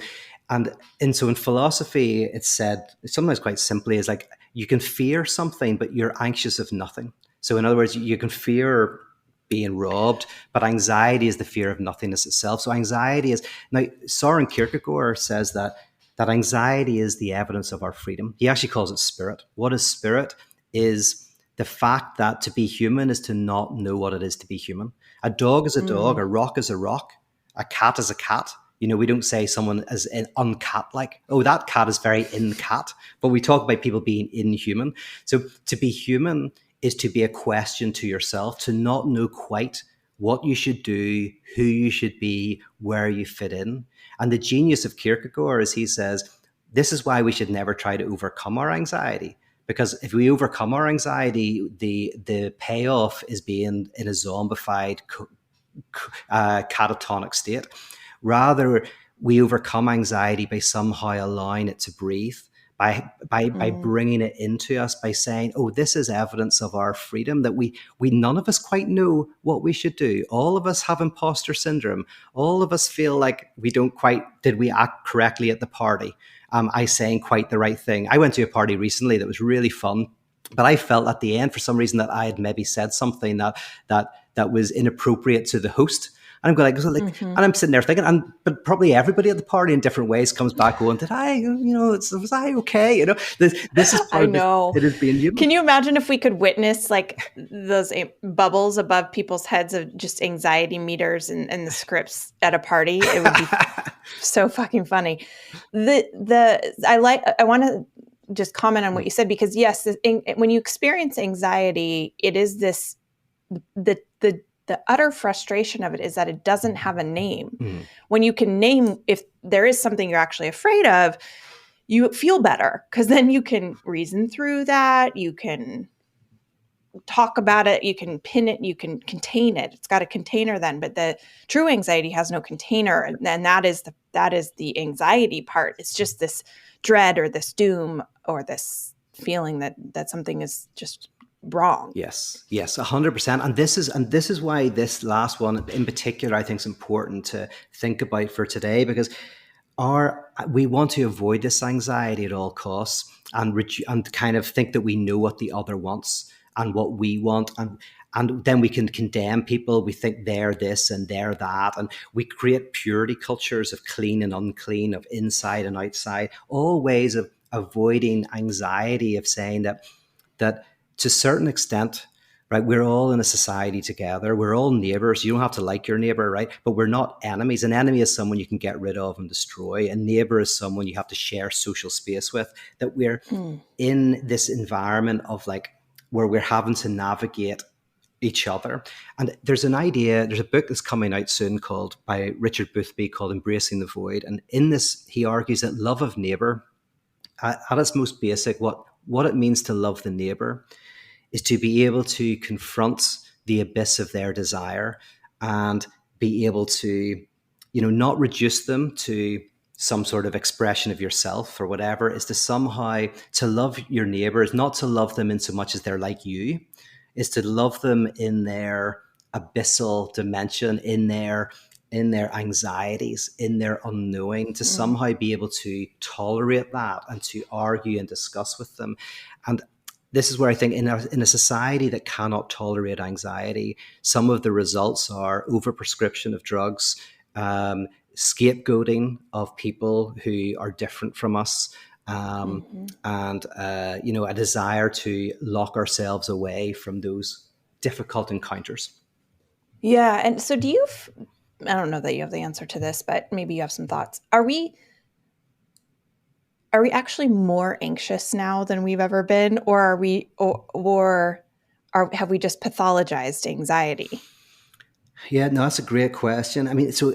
in philosophy, it's said sometimes quite simply is like, you can fear something, but you're anxious of nothing. So in other words, you can fear being robbed, but anxiety is the fear of nothingness itself. So anxiety is, now Søren Kierkegaard says that anxiety is the evidence of our freedom. He actually calls it spirit. What is spirit? Is the fact that to be human is to not know what it is to be human. A dog is a dog, a rock is a rock, a cat is a cat. You know, we don't say someone is uncat-like. Oh, that cat is very in-cat. But we talk about people being inhuman. So to be human is to be a question to yourself, to not know quite what you should do, who you should be, where you fit in. And the genius of Kierkegaard is he says, this is why we should never try to overcome our anxiety. Because if we overcome our anxiety, the payoff is being in a zombified, catatonic state. Rather, we overcome anxiety by somehow allowing it to breathe, by bringing it into us, by saying, oh, this is evidence of our freedom, that we none of us quite know what we should do. All of us have imposter syndrome. All of us feel like did we act correctly at the party? Am I saying quite the right thing? I went to a party recently that was really fun, but I felt at the end, for some reason, that I had maybe said something that was inappropriate to the host. And I'm going and I'm sitting there thinking, but probably everybody at the party in different ways comes back going, was I okay? You know, this is part of it is being human. Can you imagine if we could witness like those bubbles above people's heads of just anxiety meters and the scripts at a party? It would be so fucking funny. I want to just comment on what you said, because yes, when you experience anxiety, it is this, the utter frustration of it is that it doesn't have a name. When you can name, if there is something you're actually afraid of, you feel better, because then you can reason through that. You can talk about it. You can pin it. You can contain it. It's got a container then, but the true anxiety has no container. And that is the anxiety part. It's just this dread or this doom or this feeling that something is just wrong. Yes, 100%. And this is why this last one in particular, I think, is important to think about for today, because we want to avoid this anxiety at all costs and kind of think that we know what the other wants and what we want, and then we can condemn people. We think they're this and they're that, and we create purity cultures of clean and unclean, of inside and outside, all ways of avoiding anxiety, of saying that to a certain extent, right, we're all in a society together. We're all neighbors. You don't have to like your neighbor, right? But we're not enemies. An enemy is someone you can get rid of and destroy. A neighbor is someone you have to share social space with. That we're in this environment of like where we're having to navigate each other. And there's a book that's coming out soon by Richard Boothby called Embracing the Void. And in this, he argues that love of neighbor, at its most basic, what it means to love the neighbor is to be able to confront the abyss of their desire and be able to, not reduce them to some sort of expression of yourself or whatever. Is to somehow to love your neighbor is not to love them in so much as they're like you, is to love them in their abyssal dimension, in their anxieties, in their unknowing, to somehow be able to tolerate that and to argue and discuss with them. And this is where I think in a society that cannot tolerate anxiety, some of the results are overprescription of drugs, scapegoating of people who are different from us, and a desire to lock ourselves away from those difficult encounters. Yeah. And so I don't know that you have the answer to this, but maybe you have some thoughts. Are we actually more anxious now than we've ever been, or have we just pathologized anxiety? Yeah, no, that's a great question. I mean, so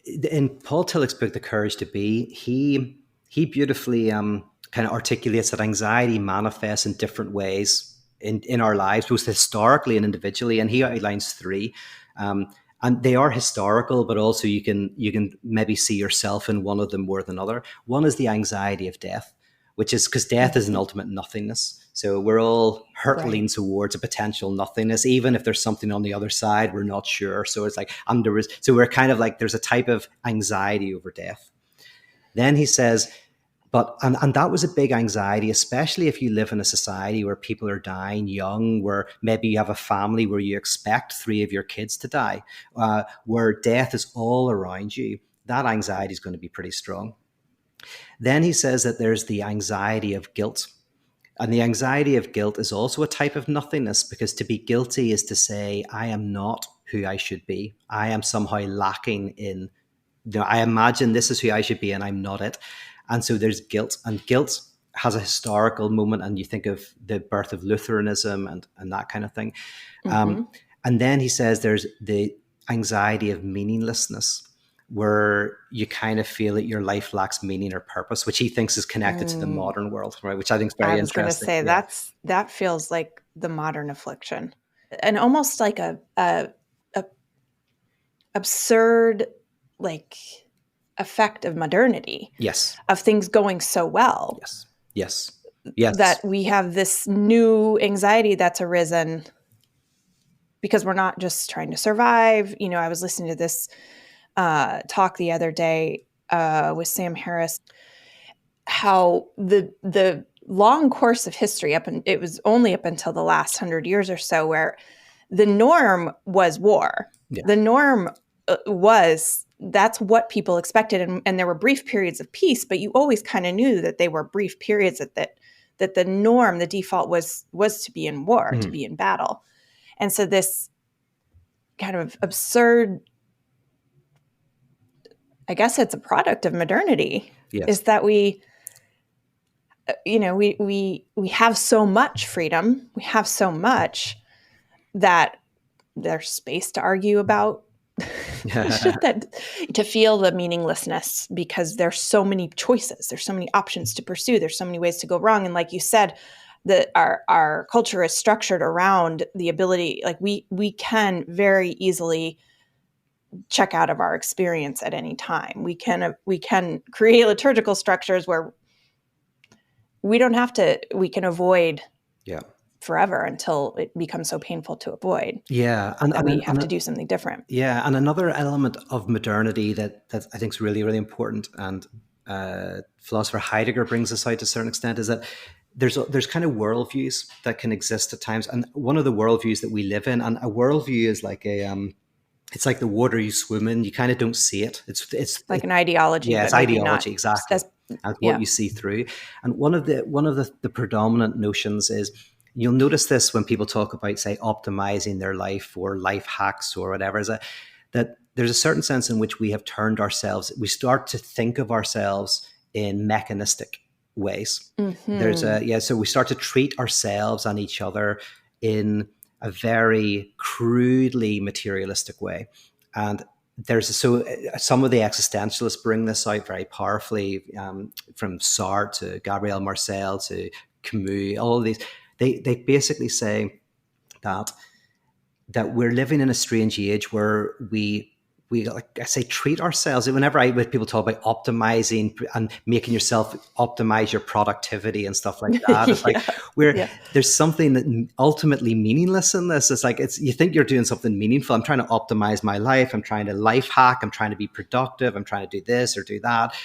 in Paul Tillich's book, The Courage to Be, he beautifully kind of articulates that anxiety manifests in different ways in our lives, both historically and individually. And he outlines three. And they are historical, but also you can maybe see yourself in one of them more than other. One is the anxiety of death, which is because death is an ultimate nothingness. So we're all hurtling towards a potential nothingness, even if there's something on the other side, we're not sure. So it's like so we're kind of like, there's a type of anxiety over death. Then he says, and that was a big anxiety, especially if you live in a society where people are dying young, where maybe you have a family where you expect 3 of your kids to die, where death is all around you. That anxiety is going to be pretty strong. Then he says that there's the anxiety of guilt. And the anxiety of guilt is also a type of nothingness, because to be guilty is to say, I am not who I should be. I am somehow lacking in, I imagine this is who I should be and I'm not it. And so there's guilt, and guilt has a historical moment. And you think of the birth of Lutheranism and that kind of thing. And then he says there's the anxiety of meaninglessness, where you kind of feel that your life lacks meaning or purpose, which he thinks is connected to the modern world, right? Which I think is very interesting. I was going to say, that feels like the modern affliction, and almost like a absurd, like, effect of modernity. Yes. Of things going so well. Yes. That we have this new anxiety that's arisen because we're not just trying to survive. I was listening to this talk the other day with Sam Harris, how the long course of history it was only up until the last 100 years or so where the norm was war. Yeah. The norm that's what people expected, and there were brief periods of peace, but you always kind of knew that they were brief periods, that the norm, the default was to be in war, to be in battle. And so this kind of absurd, I guess it's a product of modernity, is that we have so much freedom, we have so much that there's space to argue about to feel the meaninglessness, because there's so many choices, there's so many options to pursue, there's so many ways to go wrong. And like you said, that our culture is structured around the ability, like we can very easily check out of our experience at any time. We can create liturgical structures where we don't have to, we can avoid forever until it becomes so painful to avoid. Yeah. And we have to do something different. Yeah. And another element of modernity that I think is really, really important, and philosopher Heidegger brings this out to a certain extent, is that there's kind of worldviews that can exist at times. And one of the worldviews that we live in, and a worldview is like it's like the water you swim in. You kind of don't see it. It's like an ideology. Yeah, it's ideology, exactly. And what you see through. And one of the predominant notions is, you'll notice this when people talk about, say, optimizing their life or life hacks or whatever, is that there's a certain sense in which we have turned ourselves, we start to think of ourselves in mechanistic ways. So we start to treat ourselves and each other in a very crudely materialistic way. And some of the existentialists bring this out very powerfully, from Sartre to Gabriel Marcel to Camus, all of these. They basically say that we're living in a strange age where we like I say, treat ourselves. Whenever when people talk about optimizing and making yourself optimize your productivity and stuff like that, it's like there's something that ultimately meaningless in this. It's like you think you're doing something meaningful. I'm trying to optimize my life. I'm trying to life hack. I'm trying to be productive. I'm trying to do this or do that.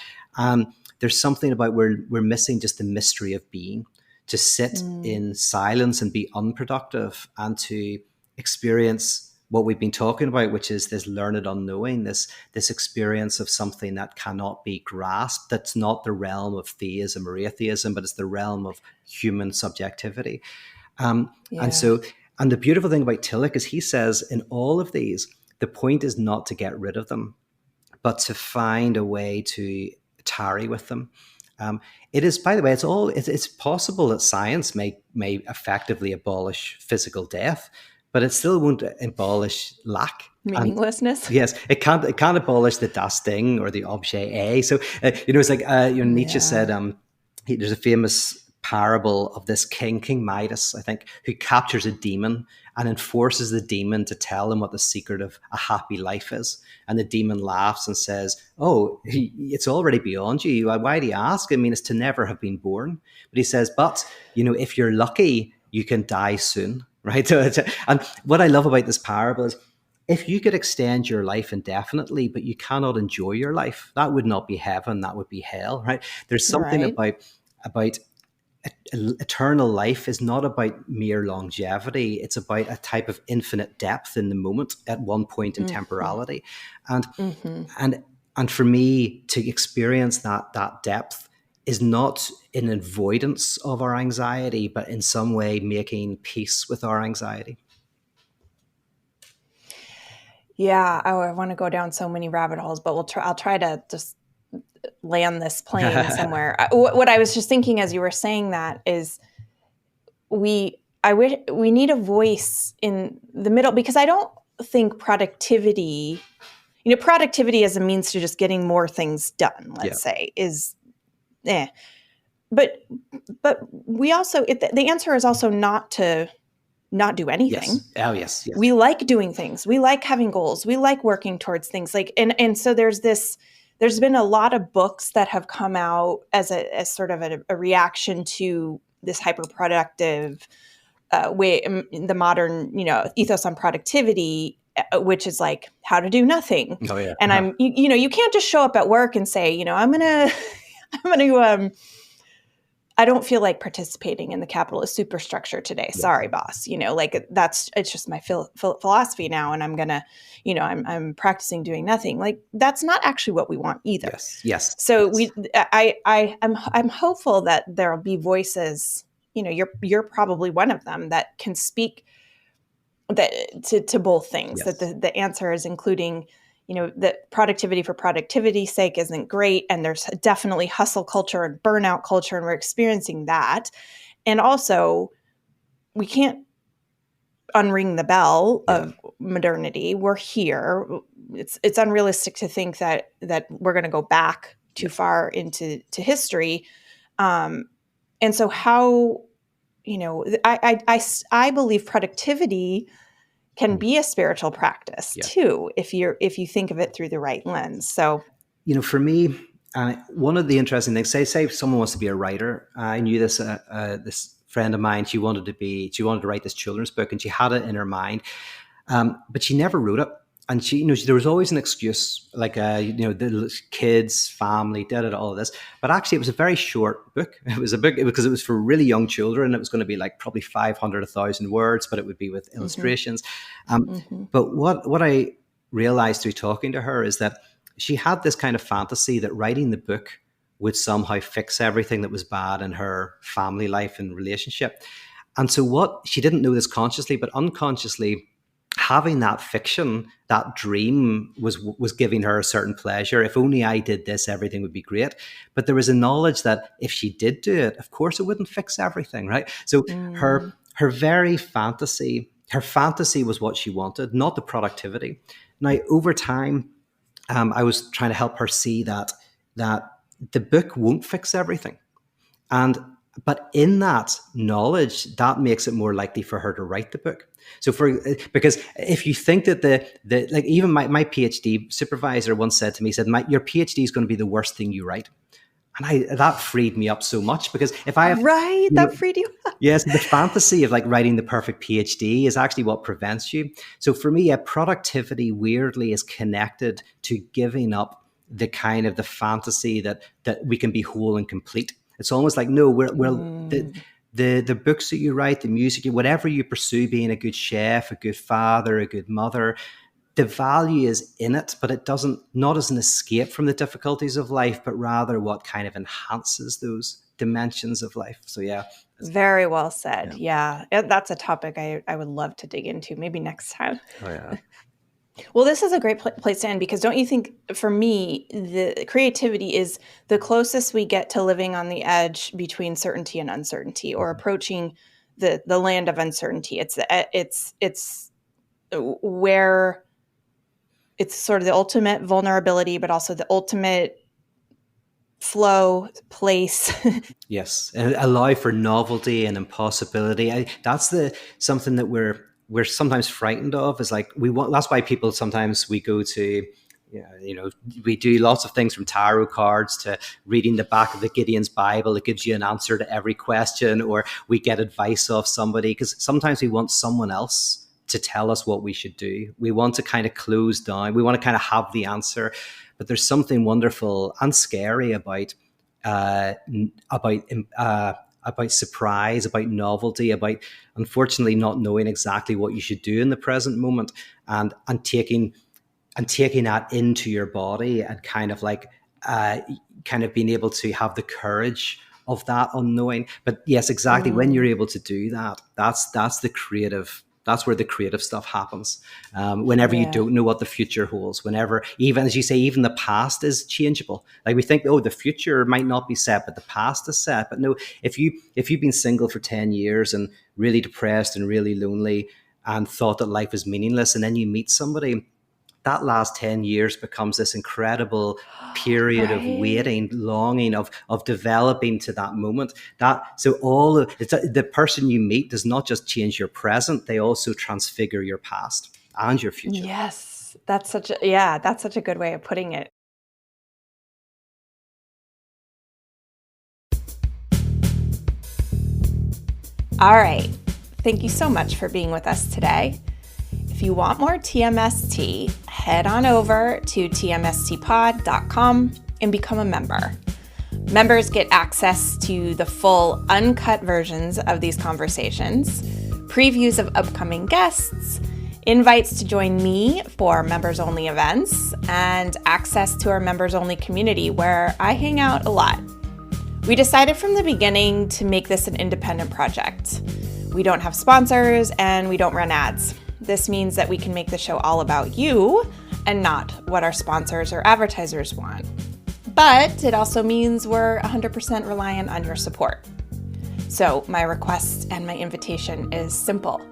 There's something about we're missing just the mystery of being. To sit in silence and be unproductive, and to experience what we've been talking about, which is this learned unknowing, this experience of something that cannot be grasped. That's not the realm of theism or atheism, but it's the realm of human subjectivity. And the beautiful thing about Tillich is he says in all of these, the point is not to get rid of them, but to find a way to tarry with them. It is, by the way, it's possible that science may effectively abolish physical death, but it still won't abolish lack, meaninglessness. And, yes, it can't abolish the das Ding or the objet A. So it's like Nietzsche said. There's a famous parable of this King Midas, I think, who captures a demon and enforces the demon to tell him what the secret of a happy life is. And the demon laughs and says, "Oh, it's already beyond you. Why do you ask? I mean, it's to never have been born." But he says, "But, if you're lucky, you can die soon." Right? And what I love about this parable is, if you could extend your life indefinitely, but you cannot enjoy your life, that would not be heaven, that would be hell, right? There's something about eternal life is not about mere longevity. It's about a type of infinite depth in the moment at one point in temporality. And for me to experience that depth is not an avoidance of our anxiety, but in some way making peace with our anxiety. Yeah, I want to go down so many rabbit holes, but I'll try to just land this plane somewhere. What I was just thinking as you were saying that is we need a voice in the middle, because I don't think productivity as a means to just getting more things done, let's say, is But we also, the answer is also not to not do anything. Yes. Oh, yes. We like doing things. We like having goals. We like working towards things. And so there's been a lot of books that have come out as sort of a reaction to this hyperproductive way, the modern, ethos on productivity, which is like how to do nothing. Oh, yeah. And you can't just show up at work and say, I don't feel like participating in the capitalist superstructure today. Yeah. Sorry, boss. It's just my philosophy now. And I'm going to, I'm practicing doing nothing. Like, that's not actually what we want either. Yes. So I'm hopeful that there'll be voices, you're probably one of them, that can speak that to both things, that the answer is including, that productivity for productivity's sake isn't great. And there's definitely hustle culture and burnout culture, and we're experiencing that. And also, we can't unring the bell of modernity. We're here. It's unrealistic to think that we're going to go back too far into history. And so how, I believe productivity can be a spiritual practice too, if you think of it through the right lens. So, for me, one of the interesting things, say if someone wants to be a writer, I knew this friend of mine. She wanted to write this children's book, and she had it in her mind, but she never wrote it. And she, there was always an excuse, like, the kids, family, all of this. But actually, it was a very short book. It was a book because it was for really young children. It was going to be like probably 500, 1,000 words, but it would be with illustrations. But what I realized through talking to her is that she had this kind of fantasy that writing the book would somehow fix everything that was bad in her family life and relationship. And so she didn't know this consciously, but unconsciously, having that fiction, that dream was giving her a certain pleasure. If only I did this, everything would be great. But there was a knowledge that if she did do it, of course, it wouldn't fix everything, right? So her fantasy was what she wanted, not the productivity. Now, over time, I was trying to help her see that the book won't fix everything. But in that knowledge, that makes it more likely for her to write the book. So because if you think that like even my PhD supervisor once said to me, your PhD is going to be the worst thing you write. And that freed me up so much, because if I have... Right, that freed you up. Yes, the fantasy of like writing the perfect PhD is actually what prevents you. So for me, productivity weirdly is connected to giving up the kind of the fantasy that we can be whole and complete. It's almost like, no, the books that you write, the music, whatever you pursue, being a good chef, a good father, a good mother, the value is in it, but it doesn't, not as an escape from the difficulties of life, but rather what kind of enhances those dimensions of life. So yeah. Very well said. Yeah. That's a topic I would love to dig into maybe next time. Oh yeah. Well, this is a great place to end, because don't you think, for me, the creativity is the closest we get to living on the edge between certainty and uncertainty, or approaching the land of uncertainty. It's where it's sort of the ultimate vulnerability, but also the ultimate flow place. Yes, and allow for novelty and impossibility. That's something that we're sometimes frightened of. Is like we want. That's why people sometimes we go to, we do lots of things, from tarot cards to reading the back of the Gideon's Bible that gives you an answer to every question, or we get advice off somebody, because sometimes we want someone else to tell us what we should do. We want to kind of close down. We want to kind of have the answer. But there's something wonderful and scary about surprise, about novelty, about unfortunately not knowing exactly what you should do in the present moment, and taking that into your body, and kind of being able to have the courage of that unknowing. But yes, exactly. When you're able to do that, that's the creative. That's where the creative stuff happens. Whenever you don't know what the future holds, whenever, even as you say, even the past is changeable. Like we think, the future might not be set, but the past is set. But no, if you've been single for 10 years and really depressed and really lonely and thought that life is meaningless, and then you meet somebody, that last 10 years becomes this incredible period of waiting, longing, of developing to that moment. The person you meet does not just change your present, they also transfigure your past and your future. Yes, that's such a good way of putting it. All right. Thank you so much for being with us today. If you want more TMST, head on over to tmstpod.com and become a member. Members get access to the full uncut versions of these conversations, previews of upcoming guests, invites to join me for members-only events, and access to our members-only community where I hang out a lot. We decided from the beginning to make this an independent project. We don't have sponsors and we don't run ads. This means that we can make the show all about you and not what our sponsors or advertisers want. But it also means we're 100% reliant on your support. So my request and my invitation is simple.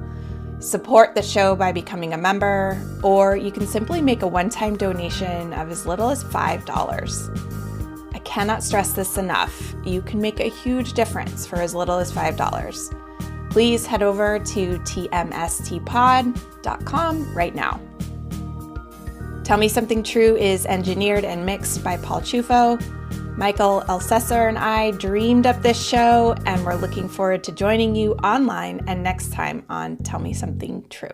Support the show by becoming a member, or you can simply make a one-time donation of as little as $5. I cannot stress this enough. You can make a huge difference for as little as $5. Please head over to tmstpod.com right now. Tell Me Something True is engineered and mixed by Paul Chufo. Michael Elsesser and I dreamed up this show, and we're looking forward to joining you online and next time on Tell Me Something True.